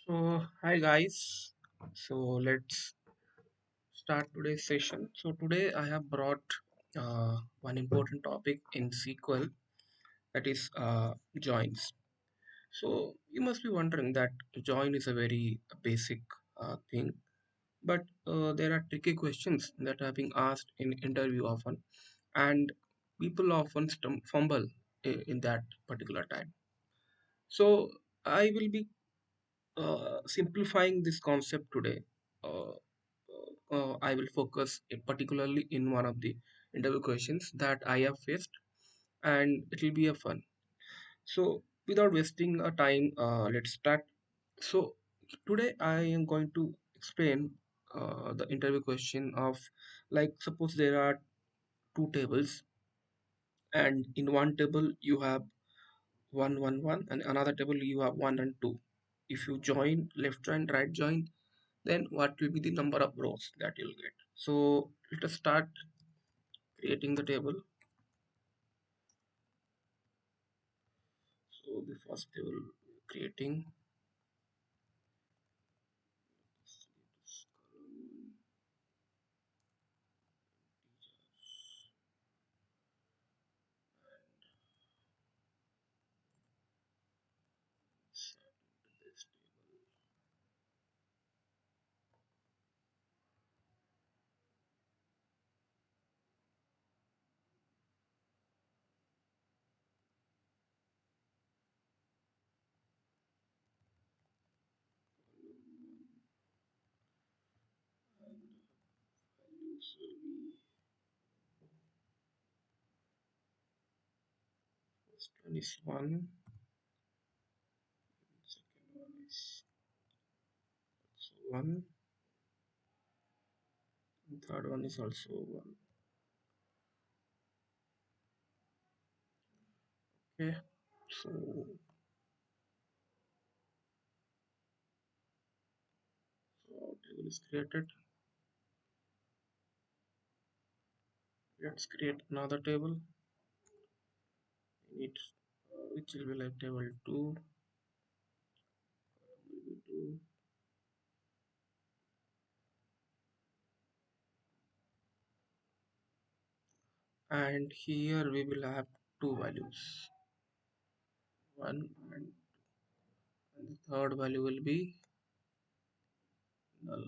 Hi guys. Let's start today's session. Today I have brought one important topic in SQL, that is joins. You must be wondering that join is a very basic thing, but there are tricky questions that are being asked in interview often, and people often fumble in that particular time. So I will be simplifying this concept today. I will focus particularly in one of the interview questions that I have faced, and it will be a fun. Without wasting a time, let's start. So, today I am going to explain the interview question of, like, suppose there are two tables, and in one table you have 1 1 1, and another table you have 1 and 2. If you join left join right join, then what will be the number of rows that you'll get? So let us start creating the table. So the first table creating, this values will be, first one is 1, second one is also 1, and third one is also 1. Okay, so table is created. Let's create another table. We need which will be like table 2, will be 2, and here we will have two values, 1 and the third value will be null.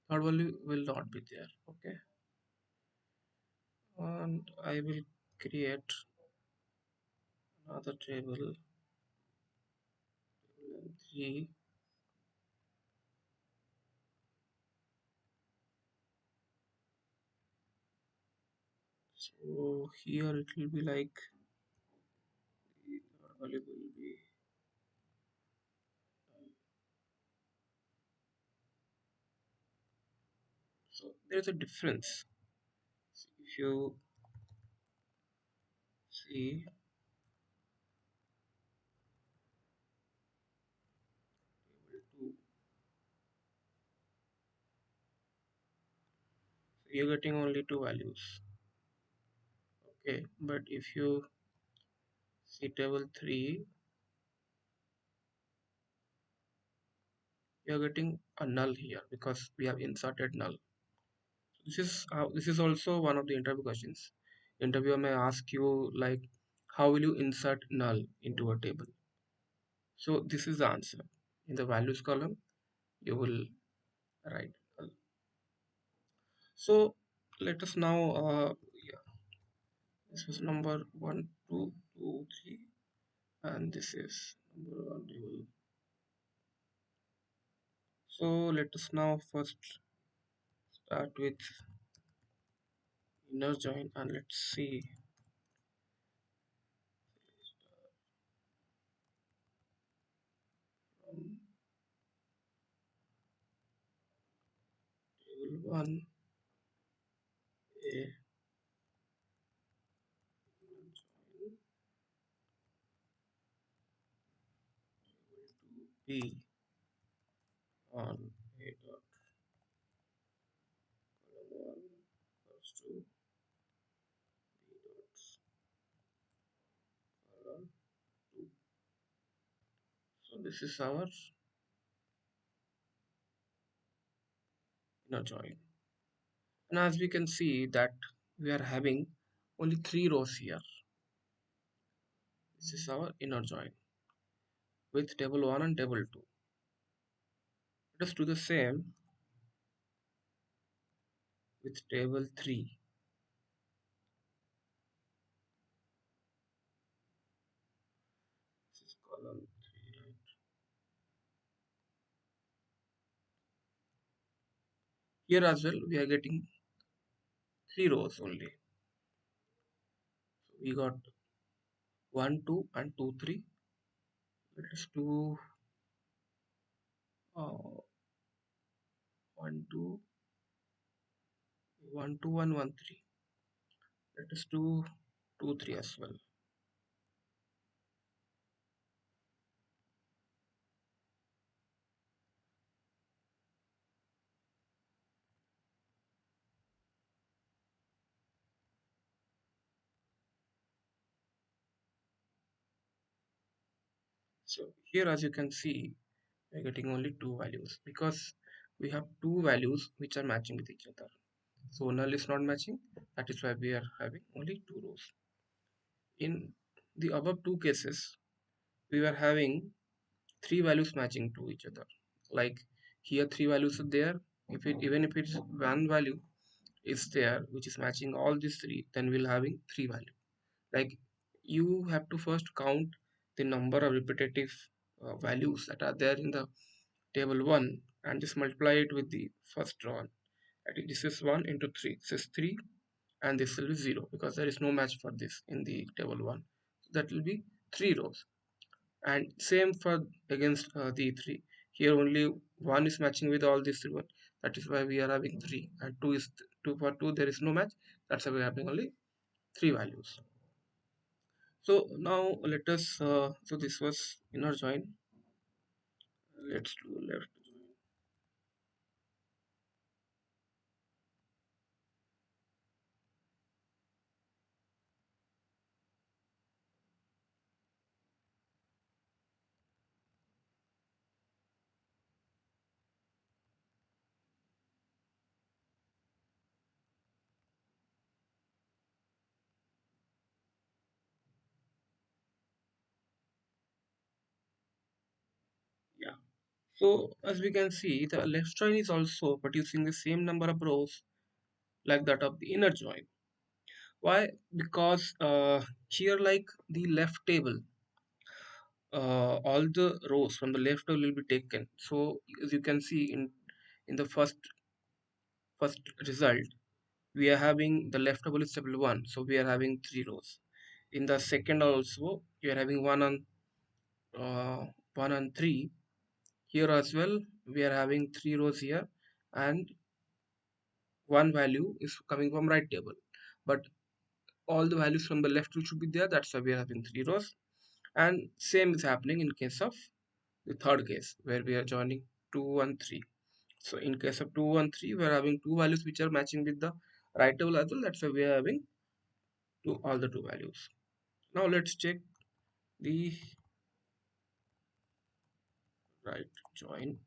Third value will not be there. Okay, and I will create another table, table 3. So here it will be like the third value will be, so there's a difference. If you see, table 2, so you're getting only two values. Okay, but if you see table 3, you're getting a null here because we have inserted null. This is also one of the interview questions. Interviewer may ask you, like, how will you insert null into a table? So this is the answer. In the values column, you will write null. So let us now, yeah, this was number 1, 2, 2, 3, and this is number 1 table. So let us now first start with inner join, and let's see from table 1 A join to B on A dot column 1 equals to B dot column 2. this is our inner join. And as we can see that we are having only three rows here. This is our inner join with table 1 and table 2. Let us do the same with table 3. This is column 3, right? Here as well we are getting three rows only. So we got 1, 2 and 2, 3. Let us do 1, 2, 1, 2 and 1, 3. Let us do 2, 3 as well. So here as you can see we are getting only two values because we have two values which are matching with each other. So null is not matching, that is why we are having only two rows. In the above two cases we were having three values matching to each other. Like here three values are there. If it even if it's one value is there which is matching all these three, then we'll having three value. Like you have to first count the number of repetitive values that are there in the table 1 and just multiply it with the first row. I think this is 1 into 3. This is 3 and this will be 0 because there is no match for this in the table 1. So that will be 3 rows. And same for against the 3. Here only 1 is matching with all these 3 one. That is why we are having 3 and 2 is 2 for 2 there is no match. That's why we are having only 3 values. So now let us so this was inner join. Let's do left join. Yeah. So as we can see, the left join is also producing the same number of rows like that of the inner join. Why? Because here like the left table, all the rows from the left table will be taken. So as you can see in the first result, we are having the left table is table 1. So we are having three rows. In the second also, we are having uh, 1 and 3. Here as well, we are having three rows here and one value is coming from right table, but all the values from the left should be there. That's why we are having three rows. And same is happening in case of the third case where we are joining 2 and 3. So in case of 2 and 3 we are having two values which are matching with the right table as well. That's why we are having all the two values. Now let's check the right join.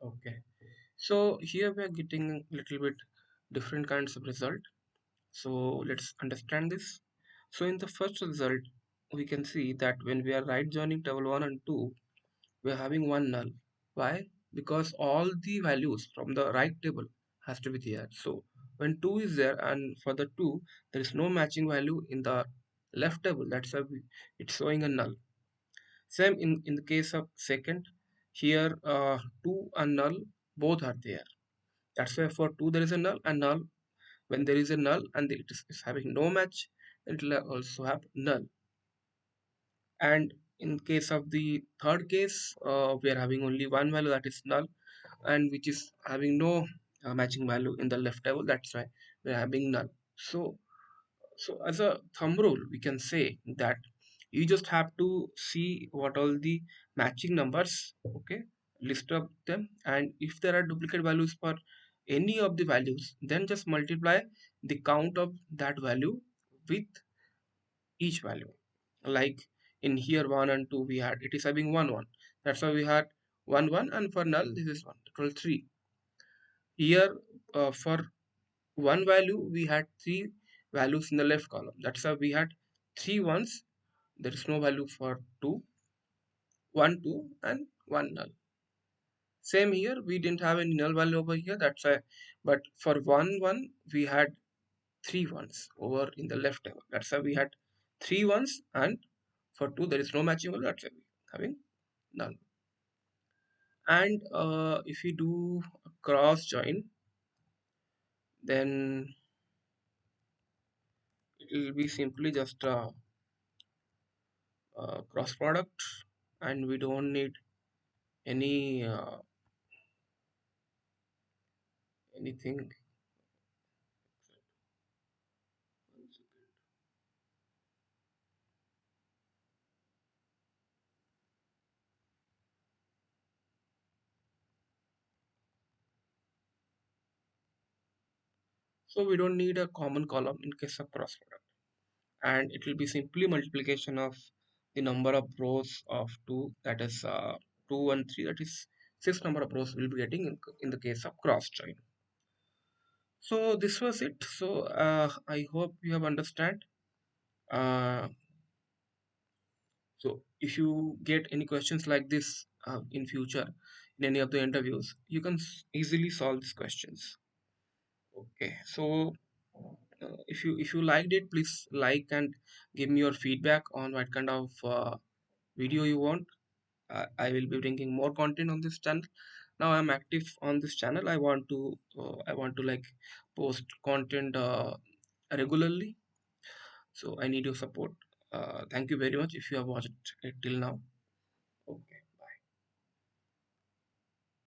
Okay, so here we are getting a little bit different kinds of result. So let's understand this. So in the first result, we can see that when we are right joining table 1 and 2, we are having one null. Why? Because all the values from the right table has to be there. So when 2 is there and for the 2, there is no matching value in the left table. That's why it's showing a null. Same in the case of second, here 2 and null both are there. That's why for 2 there is a null and null. When there is a null and is having no match, it will also have null. And in case of the third case, we are having only one value that is null and which is having no matching value in the left table. That's why we're having null. So as a thumb rule, we can say that you just have to see what all the matching numbers, okay, list up them, and if there are duplicate values for any of the values, then just multiply the count of that value with each value. Like in here 1 and 2 we had, it is having 1 1. That's why we had 1 1, and for null this is 1, total 3. Here for one value we had three values in the left column. That's why we had three ones. There is no value for 2, 1 2, and 1 null. Same here, we didn't have any null value over here. That's why, but for 1 1 we had three ones over in the left table. That's why we had three ones, and for 2 there is no matching value. That's why we having null. And if we do a cross join, then it will be simply just cross product, and we don't need any anything. So we don't need a common column in case of cross product, and it will be simply multiplication of the number of rows of 2, that is 2 and 3, that is 6 number of rows we'll be getting in the case of cross join. So this was it. So I hope you have understand. uh, So if you get any questions like this in future in any of the interviews, you can easily solve these questions. Okay, so if you liked it, please like and give me your feedback on what kind of video you want. I will be bringing more content on this channel. Now I'm active on this channel. I want to like post content regularly. So I need your support. Thank you very much if you have watched it till now. Okay.